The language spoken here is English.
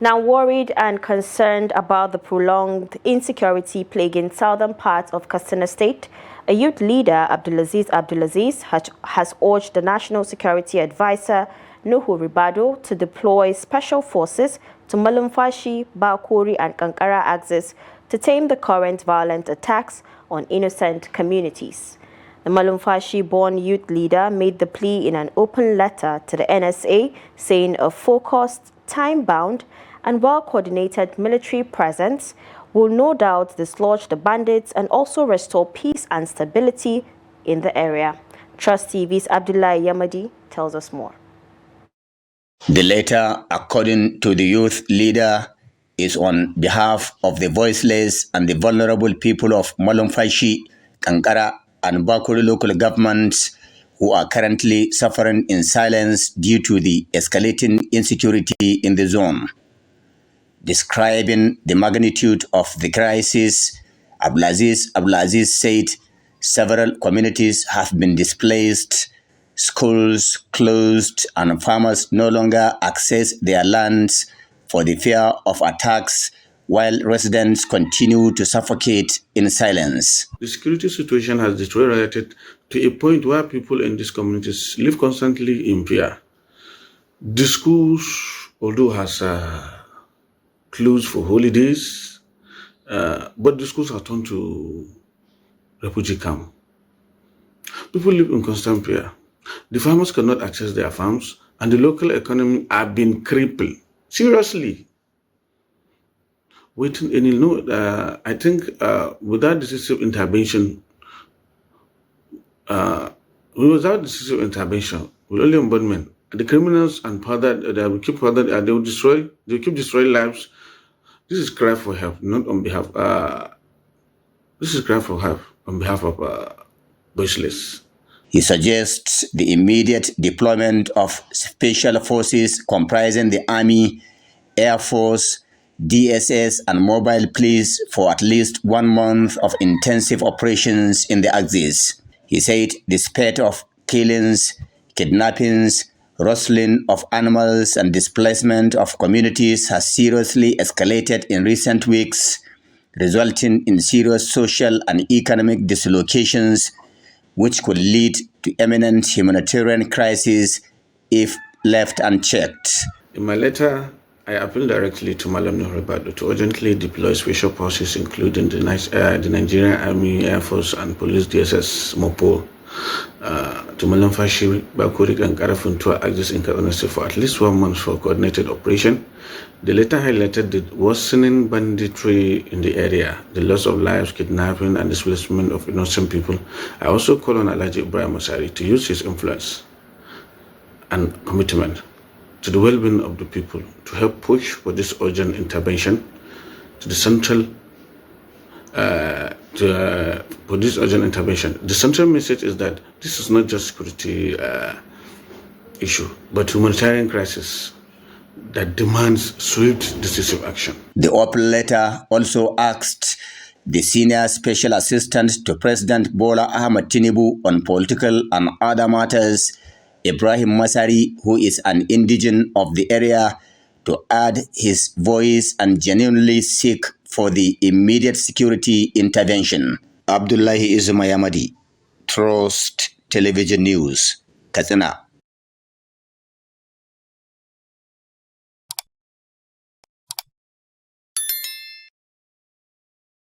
Now worried and concerned about the prolonged insecurity plaguing southern parts of Katsina State, a youth leader, Abdul'aziz Abdul'aziz, has urged the National Security Advisor, Nuhu Ribadu, to deploy special forces to Malumfashi, Bakorı and Kankara axis to tame the current violent attacks on innocent communities. The Malumfashi-born youth leader made the plea in an open letter to the NSA, saying a focused, time-bound and well-coordinated military presence will no doubt dislodge the bandits and also restore peace and stability in the area. Trust TV's Abdullahi Yamadi tells us more. The letter, according to the youth leader, is on behalf of the voiceless and the vulnerable people of Malumfashi, Kankara and Bakorı local governments who are currently suffering in silence due to the escalating insecurity in the zone. Describing the magnitude of the crisis, Abdul'aziz Abdul'aziz said several communities have been displaced, schools closed, and farmers no longer access their lands for the fear of attacks, while residents continue to suffocate in silence. The security situation has deteriorated to a point where people in these communities live constantly in fear. The schools, although has closed for holidays, but the schools are turned to refugee camp. People live in constant fear. The farmers cannot access their farms, and the local economy have been crippled. Seriously. I think without decisive intervention, with only ombudsman, the criminals and they will keep destroying lives. This is cry for help, not on behalf. This is cry for help on behalf of voiceless. He suggests the immediate deployment of special forces comprising the Army, Air Force, DSS and mobile police for at least 1 month of intensive operations in the axis. He said the spate of killings, kidnappings, rustling of animals and displacement of communities has seriously escalated in recent weeks, resulting in serious social and economic dislocations which could lead to imminent humanitarian crisis if left unchecked. In my letter, I appeal directly to Nuhu Ribadu to urgently deploy special forces, including the Nigerian Army, Air Force, and Police DSS MOPO, to Malumfashi, Bakorı and Kankara axis in Katsina State for at least 1 month for coordinated operation. The letter highlighted the worsening banditry in the area, the loss of lives, kidnapping, and displacement of innocent people. I also call on Alhaji Ibrahim Masari to use his influence and commitment to the well-being of the people to help push for this urgent intervention to the central for this urgent intervention. The central message is that this is not just security issue, but humanitarian crisis that demands swift, decisive action. The open letter also asked the Senior Special Assistant to President Bola Ahmed Tinubu on political and other matters, Ibrahim Masari, who is an indigene of the area, to add his voice and genuinely seek for the immediate security intervention. Abdullahi Yamadi, Trust Television News, Katsina.